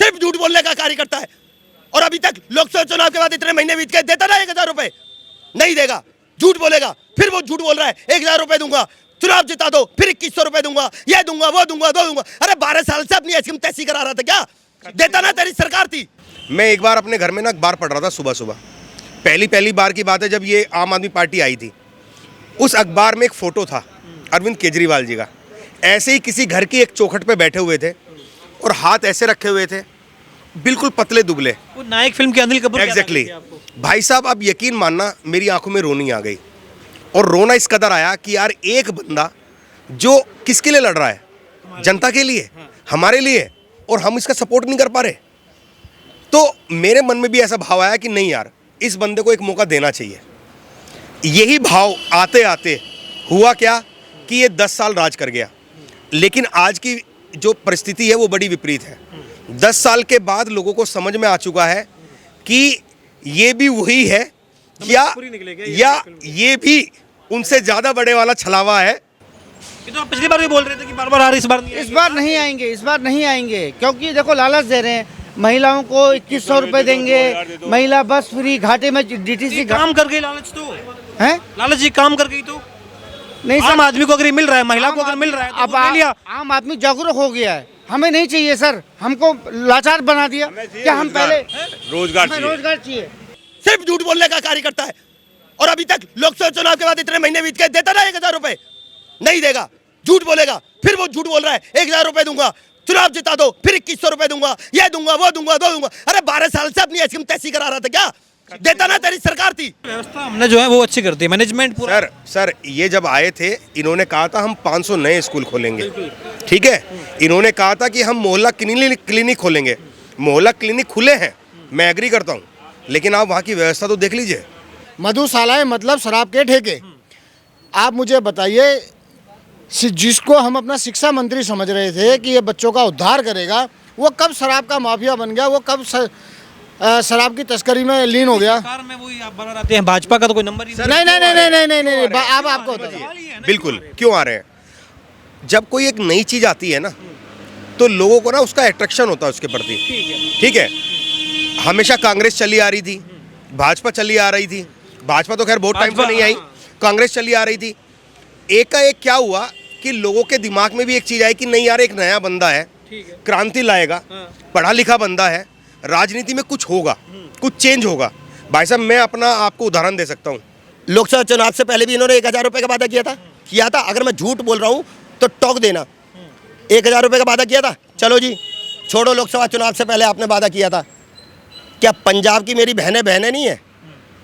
सिर्फ झूठ बोलने का कार्य करता है। और अभी तक लोकसभा चुनाव के बाद इतने महीने बीत गए, देता ना 1000 रुपए? नहीं देगा, झूठ बोलेगा। फिर वो झूठ बोल रहा है 1000 रुपए दूंगा, चुनाव जिता दो, फिर 2100 रुपए दूंगा, ये दूंगा, वो दूंगा, दो दूंगा। अरे 12 साल से अपनी ऐसी तैसी करा रहा था क्या? देता ना, तेरी सरकार थी। मैं एक बार अपने घर में ना अखबार पढ़ रहा था सुबह सुबह। पहली बार की बात है जब ये आम आदमी पार्टी आई थी। उस अखबार में एक फोटो था अरविंद केजरीवाल जी का। ऐसे ही किसी घर की एक चौखट पे बैठे हुए थे और हाथ ऐसे रखे हुए थे, बिल्कुल पतले दुबले। वो नायक फिल्म के अनिल कपूर एग्जैक्टली भाई साहब, आप यकीन मानना मेरी आंखों में रोनी आ गई। और रोना इस कदर आया कि यार एक बंदा जो किसके लिए लड़ रहा है, जनता के लिए, हमारे लिए, और हम इसका सपोर्ट नहीं कर पा रहे। तो मेरे मन में भी ऐसा भाव आया कि नहीं यार, इस बंदे को एक मौका देना चाहिए। यही भाव आते आते हुआ क्या कि ये 10 साल राज कर गया। लेकिन आज की जो परिस्थिति है वो बड़ी विपरीत है। 10 साल के बाद लोगों को समझ में आ चुका है कि ये भी वही है या ये भी उनसे ज्यादा बड़े वाला छलावा है। ये तो आप पिछली बार भी बोल रहे थे कि बार-बार आ रहे, इस बार नहीं इस बार नहीं आएंगे, इस बार नहीं आएंगे, क्योंकि देखो लालच दे रहे हैं। महिलाओं को 2100 रुपए देंगे, महिला बस फ्री, घाटे में डीटीसी काम कर गई लालच तो है। लालच जी काम कर गई तो नहीं आम सर, आदमी को अगर ये मिल रहा है, महिला को अगर मिल रहा है तो अब वो ले लिया। आम आदमी जागरूक हो गया है। हमें नहीं चाहिए सर, हमको लाचार बना दिया। क्या हम पहले रोजगार हमें रोजगार चाहिए। सिर्फ झूठ बोलने का कार्य करता है। और अभी तक लोकसभा चुनाव के बाद इतने महीने बीत गए, देता ना 1000 रुपए? नहीं देगा, झूठ बोलेगा। फिर वो झूठ बोल रहा है 1000 रुपए दूंगा, चुनाव जिता दो, फिर 2100 रुपए दूंगा, ये दूंगा, वो दूंगा, दो दूंगा। अरे 12 साल से अपनी ऐसी तैसी करा रहा था क्या? देता ना, तेरी सरकार थी। व्यवस्था हमने जो है वो अच्छी करती है, मैनेजमेंट पूरा। सर ये जब आए थे इन्होंने कहा था हम 500 नए स्कूल खोलेंगे, ठीक है। इन्होंने कहा था कि हम मोहल्ला क्लिनिक खोलेंगे। मोहल्ला क्लिनिक खुले हैं, मैं एग्री करता हूँ, लेकिन आप वहाँ की व्यवस्था तो देख लीजिए। मधुशालाएं मतलब शराब के ठेके। आप मुझे बताइए, जिसको हम अपना शिक्षा मंत्री समझ रहे थे कि ये बच्चों का उद्धार करेगा, वो कब शराब का माफिया बन गया? वो कब शराब की तस्करी में लीन हो गया? सरकार में वही आप बार आते हैं, भाजपा का तो कोई नंबर ही नहीं, अब आपको बताइए। बिल्कुल, क्यों आ रहे हैं? जब कोई एक नई चीज़ आती है ना तो लोगों को ना उसका अट्रैक्शन होता है उसके प्रति, ठीक है। हमेशा कांग्रेस चली आ रही थी, भाजपा चली आ रही थी। भाजपा तो खैर बहुत टाइम से नहीं आई, कांग्रेस चली आ रही थी। एक का एक क्या हुआ कि लोगों के दिमाग में भी एक चीज़ आई कि नहीं यार, एक नया बंदा है, क्रांति लाएगा, पढ़ा लिखा बंदा है, राजनीति में कुछ होगा, कुछ चेंज होगा। भाई साहब, मैं अपना आपको उदाहरण दे सकता हूँ। लोकसभा चुनाव से पहले भी इन्होंने 1000 रुपए का वादा किया था। अगर मैं झूठ बोल रहा हूँ तो टोक देना। 1000 रुपए का वादा किया था, चलो जी छोड़ो। लोकसभा चुनाव से पहले आपने वादा किया था। क्या पंजाब की मेरी बहनें नहीं है?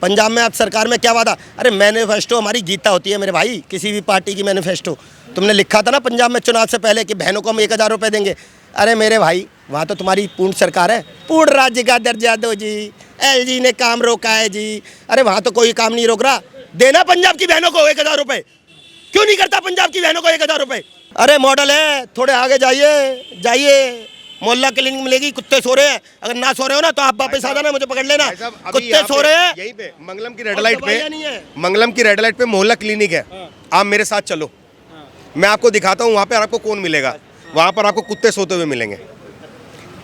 पंजाब में आप सरकार में क्या वादा? अरे मैनिफेस्टो हमारी गीता होती है मेरे भाई, किसी भी पार्टी की मैनिफेस्टो। तुमने लिखा था ना पंजाब में चुनाव से पहले कि बहनों को हम 1000 रुपये देंगे। अरे मेरे भाई, वहाँ तो तुम्हारी पूर्ण सरकार है, पूर्ण राज्य का दर्जा दो जी, एलजी ने काम रोका है जी। अरे वहाँ तो कोई काम नहीं रोक रहा। देना पंजाब की बहनों को 1000 रुपये। क्यों नहीं करता पंजाब की बहनों को 1000 रुपये? अरे मॉडल है, थोड़े आगे जाइए, मोहल्ला क्लिनिक मिलेगी। कुत्ते सो रहे हैं, अगर ना सो रहे हो ना तो आप वापस आ जाना, मुझे पकड़ लेना। कुत्ते सो रहे हैं यहीं पे मंगलम की रेड लाइट पे मोहल्ला क्लिनिक है। आप मेरे साथ चलो, मैं आपको दिखाता हूँ वहाँ पे आपको कौन मिलेगा। वहाँ पर आपको कुत्ते सोते हुए मिलेंगे।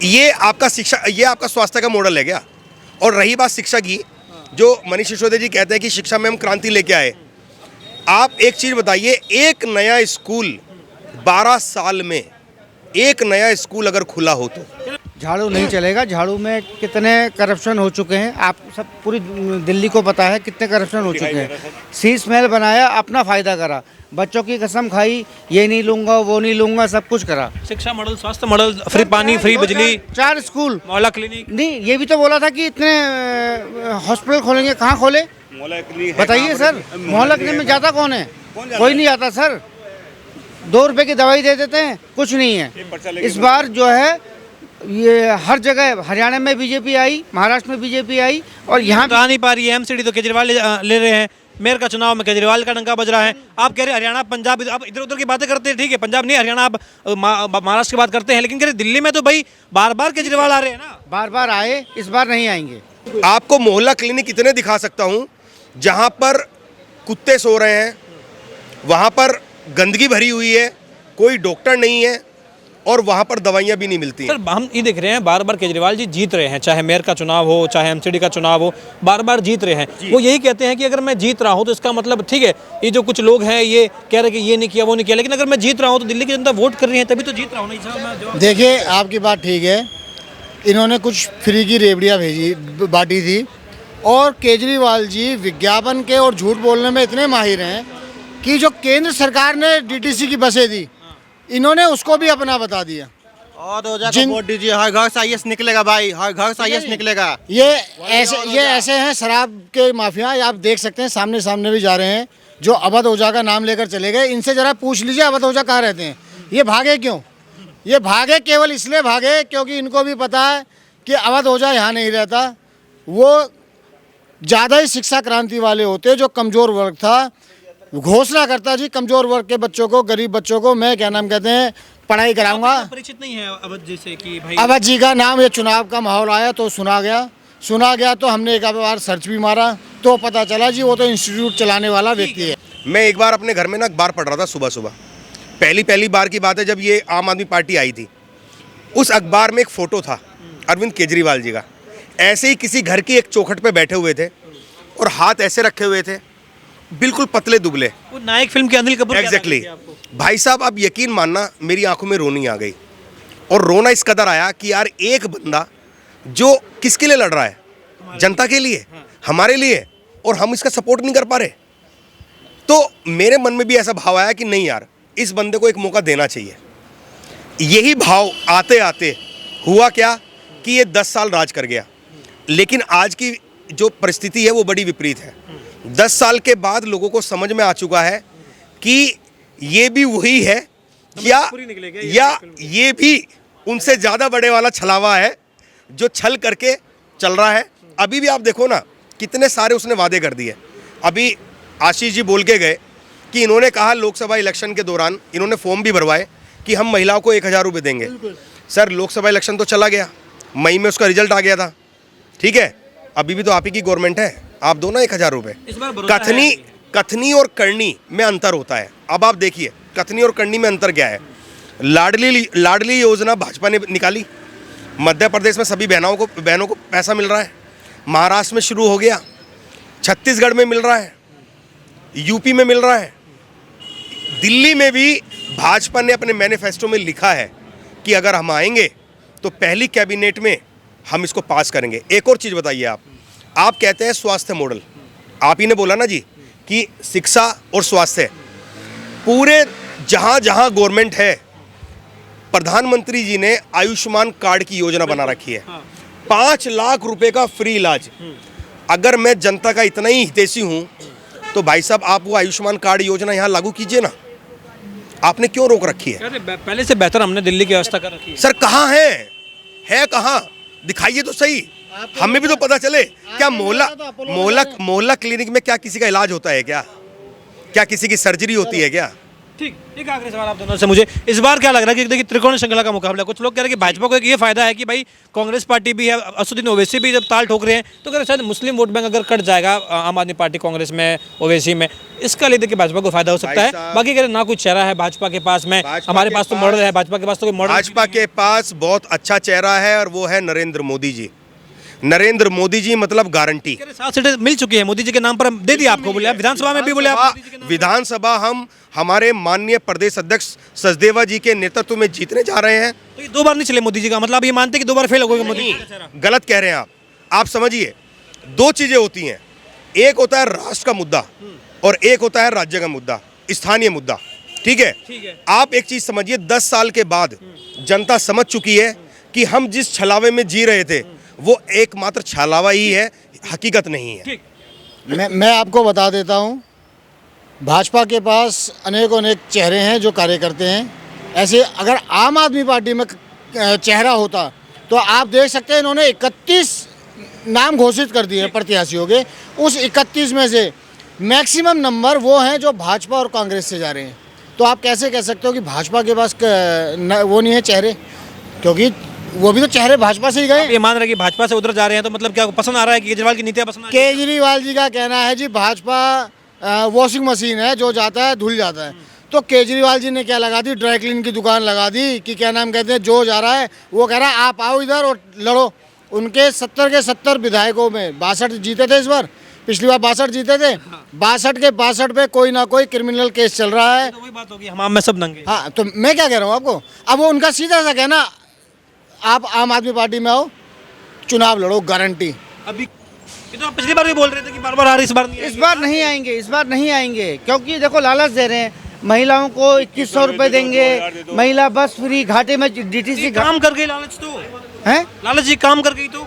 ये आपका स्वास्थ्य का मॉडल है क्या? और रही बात शिक्षा की, जो मनीष सिसोदिया जी कहते हैं कि शिक्षा में हम क्रांति लेके आए। आप एक चीज़ बताइए, एक नया स्कूल 12 साल में एक नया स्कूल अगर खुला हो तो झाड़ू नहीं चलेगा। झाड़ू में कितने करप्शन हो चुके हैं, आप सब पूरी दिल्ली को पता है कितने करप्शन हो चुके हैं। शीश महल बनाया, अपना फायदा करा, बच्चों की कसम खाई, ये नहीं लूंगा, वो नहीं लूंगा, सब कुछ करा। शिक्षा मॉडल, स्वास्थ्य मॉडल, फ्री पानी, फ्री बिजली, 4 स्कूल, मोहल्ला क्लिनिक। नहीं, ये भी तो बोला था कि इतने हॉस्पिटल खोलेंगे। कहाँ खोले बताइए सर? मोहल्ला क्लिनिक में जाता कौन है? कोई नहीं आता सर। 2 रुपए की दवाई दे देते हैं, कुछ नहीं है। इस बार जो है ये हर जगह, हरियाणा में बीजेपी आई, महाराष्ट्र में बीजेपी आई, और यहाँ आ नहीं पा रही है। एमसीडी तो केजरीवाल ले रहे हैं। मेयर का चुनाव में केजरीवाल का डंका बज रहा है। आप कह रहे हरियाणा, पंजाब, आप इधर उधर की बातें करते हैं, ठीक है। पंजाब नहीं, हरियाणा, आप महाराष्ट्र की बात करते हैं, लेकिन कह रहे दिल्ली में तो भाई बार बार केजरीवाल आ रहे हैं ना। बार आए, इस बार नहीं आएंगे। आपको मोहल्ला क्लिनिक इतने दिखा सकता हूँ जहाँ पर कुत्ते सो रहे हैं, वहाँ पर गंदगी भरी हुई है, कोई डॉक्टर नहीं है, और वहाँ पर दवाइयाँ भी नहीं मिलती हैं। सर हम ये देख रहे हैं बार बार केजरीवाल जी जीत रहे हैं, चाहे मेयर का चुनाव हो चाहे एमसीडी का चुनाव हो, बार बार जीत रहे हैं। वो यही कहते हैं कि अगर मैं जीत रहा हूँ तो इसका मतलब ठीक है, ये जो कुछ लोग हैं ये कह रहे हैं कि ये नहीं किया वो नहीं किया, लेकिन अगर मैं जीत रहा हूँ तो दिल्ली की जनता वोट कर रही है तभी तो जीत रहा हूँ ना। देखिए आपकी बात ठीक है, इन्होंने कुछ फ्री की रेवड़ियाँ बांटी थी, और केजरीवाल जी विज्ञापन के और झूठ बोलने में इतने माहिर हैं कि जो केंद्र सरकार ने डीटीसी की बसें दी, इन्होंने उसको भी अपना बता दिया। और हो जाएगा, वोट दीजिए, हर घर से आईएएस निकलेगा भाई, हर घर से आईएएस निकलेगा। ये ऐसे हैं शराब के माफिया, आप देख सकते हैं सामने भी जा रहे हैं, जो अवध ओझा का नाम लेकर चले गए। इनसे जरा पूछ लीजिए अवध ओझा कहाँ रहते हैं, ये भागे क्यों? ये भागे केवल इसलिए भागे क्योंकि इनको भी पता है कि अवध ओझा यहाँ नहीं रहता। वो ज़्यादा ही शिक्षा क्रांति वाले होते, जो कमज़ोर वर्ग था, घोषणा करता जी कमज़ोर वर्ग के बच्चों को, गरीब बच्चों को मैं क्या नाम कहते हैं पढ़ाई कराऊंगा। परिचित नहीं है अवध जी से कि भाई अवध जी का नाम, ये चुनाव का माहौल आया तो सुना गया तो हमने एक बार सर्च भी मारा तो पता चला जी वो तो इंस्टीट्यूट चलाने वाला व्यक्ति है। मैं एक बार अपने घर में ना अखबार पढ़ रहा था सुबह, पहली बार की बात है जब ये आम आदमी पार्टी आई थी। उस अखबार में एक फ़ोटो था अरविंद केजरीवाल जी का, ऐसे ही किसी घर की एक चौखट पे बैठे हुए थे और हाथ ऐसे रखे हुए थे, बिल्कुल पतले दुबले। वो नायक फिल्म के अनिल कपूर एग्जैक्टली भाई साहब, आप यकीन मानना मेरी आंखों में रोनी आ गई, और रोना इस कदर आया कि यार एक बंदा जो किसके लिए लड़ रहा है, जनता के लिए, हमारे लिए, और हम इसका सपोर्ट नहीं कर पा रहे। तो मेरे मन में भी ऐसा भाव आया कि नहीं यार, इस बंदे को एक मौका देना चाहिए। यही भाव आते आते हुआ क्या कि ये 10 साल राज कर गया, लेकिन आज की जो परिस्थिति है वो बड़ी विपरीत है। 10 साल के बाद लोगों को समझ में आ चुका है कि ये भी वही है या ये भी उनसे ज़्यादा बड़े वाला छलावा है जो छल करके चल रहा है। अभी भी आप देखो ना कितने सारे उसने वादे कर दिए। अभी आशीष जी बोल के गए कि इन्होंने कहा लोकसभा इलेक्शन के दौरान इन्होंने फॉर्म भी भरवाए कि हम महिलाओं को 1000 रुपये देंगे। सर लोकसभा इलेक्शन तो चला गया, मई में उसका रिजल्ट आ गया था, ठीक है, अभी भी तो आप ही की गवर्नमेंट है, आप दो ना 1000 रुपये। कथनी और करनी में अंतर होता है। अब आप देखिए कथनी और करनी में अंतर क्या है। लाडली योजना भाजपा ने निकाली, मध्य प्रदेश में सभी बहनों को पैसा मिल रहा है, महाराष्ट्र में शुरू हो गया, छत्तीसगढ़ में मिल रहा है, यूपी में मिल रहा है, दिल्ली में भी भाजपा ने अपने मैनिफेस्टो में लिखा है कि अगर हम आएंगे तो पहली कैबिनेट में हम इसको पास करेंगे। एक और चीज़ बताइए, आप कहते हैं स्वास्थ्य मॉडल, आप ही ने बोला ना जी कि शिक्षा और स्वास्थ्य, पूरे जहाँ जहाँ गवर्नमेंट है, प्रधानमंत्री जी ने आयुष्मान कार्ड की योजना बना रखी है, 5 लाख रुपए का फ्री इलाज। अगर मैं जनता का इतना ही हितैषी हूँ तो भाई साहब आप वो आयुष्मान कार्ड योजना यहाँ लागू कीजिए ना, आपने क्यों रोक रखी है? पहले से बेहतर हमने दिल्ली की व्यवस्था कर रखी है। सर कहाँ है कहाँ, दिखाइए तो सही, हमें भी तो पता चले। क्या मोहल्ला क्लिनिक में क्या किसी का इलाज होता है क्या किसी की सर्जरी होती है क्या? ठीक, एक आखिरी सवाल आप दोनों से मुझे इस बार क्या लग रहा है कि देखिए त्रिकोण श्रृंखला का मुकाबला, कुछ लोग कह रहे हैं कि भाजपा को एक ये फायदा है कि भाई कांग्रेस पार्टी भी है, असदुद्दीन ओवैसी भी जब ताल ठोक रहे हैं तो अगर शायद मुस्लिम वोट बैंक अगर कट जाएगा आम आदमी पार्टी कांग्रेस में, ओवैसी में, इसका लेकर के भाजपा को फायदा हो सकता है। बाकी कह ना कोई चेहरा है भाजपा के पास में, हमारे पास तो मॉडल है, भाजपा के पास तो कोई मॉडल, भाजपा के पास बहुत अच्छा चेहरा है और वो है नरेंद्र मोदी जी। नरेंद्र मोदी जी मतलब गारंटी। 7 सीटें मिल चुकी है मोदी जी के नाम पर, दे दिया आपको, बोले विधानसभा में भी बोले आप, विधानसभा हम हमारे माननीय प्रदेश अध्यक्ष सचदेवा जी के नेतृत्व में जीतने जा रहे हैं। तो ये 2 बार नहीं चले मोदी जी का, मतलब ये मानते हैं कि 2 बार फेल हो गए मोदी? गलत कह रहे हैं आप समझिए, 2 चीजें होती हैं, एक होता है राष्ट्र का मुद्दा और एक होता है राज्य का मुद्दा, स्थानीय मुद्दा, ठीक है। आप एक चीज समझिए, 10 साल के बाद जनता समझ चुकी है कि हम जिस छलावे में जी रहे थे वो एकमात्र छलावा ही है, हकीकत नहीं है। मैं आपको बता देता हूँ, भाजपा के पास अनेक चेहरे हैं जो कार्य करते हैं। ऐसे अगर आम आदमी पार्टी में चेहरा होता तो आप देख सकते हैं इन्होंने 31 नाम घोषित कर दिए प्रत्याशियों के, उस 31 में से मैक्सिमम नंबर वो हैं जो भाजपा और कांग्रेस से जा रहे हैं। तो आप कैसे कह सकते हो कि भाजपा के पास वो नहीं है चेहरे, क्योंकि वो भी तो चेहरे भाजपा से ही गए। ये मान रहे कि भाजपा से उधर जा रहे हैं, तो मतलब क्या पसंद आ रहा है कि केजरीवाल की नीतियां पसंद आ रही हैं? केजरीवाल जी का कहना है जी भाजपा वॉशिंग मशीन है, जो जाता है धुल जाता है। तो केजरीवाल जी ने क्या लगा दी, ड्राई क्लीन की दुकान लगा दी कि क्या नाम कहते हैं, जो जा रहा है वो कह रहा है आप आओ इधर और लड़ो। उनके 70 के 70 विधायकों में 62 जीते थे इस बार, पिछली बार 62 जीते थे, 62 के 62 पे कोई ना कोई क्रिमिनल केस चल रहा है। तो वही बात होगी, हम में सब दंगे। हाँ, तो मैं क्या कह रहा हूँ आपको, अब वो उनका सीधा सा कहना, आप आम आदमी पार्टी में आओ, चुनाव लड़ो, गारंटी। अभी ये तो आप पिछली बार भी बोल रहे थे कि बार बार आ रही, इस बार नहीं इस बार नहीं आएंगे, इस बार नहीं आएंगे, क्योंकि देखो लालच दे रहे हैं, महिलाओं को 2100 रुपये देंगे, महिला बस फ्री, घाटे में डीटीसी काम कर गई लालच तो है। लालच जी काम कर गई तो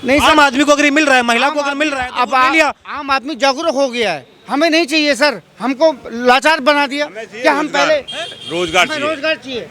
नहीं आम सर, आदमी को अगर ये मिल रहा है, महिला को अगर मिल रहा है तो अब वो ले लिया। आम आदमी जागरूक हो गया है, हमें नहीं चाहिए सर, हमको लाचार बना दिया। क्या हम पहले रोजगार हमें चाहिए। रोजगार चाहिए,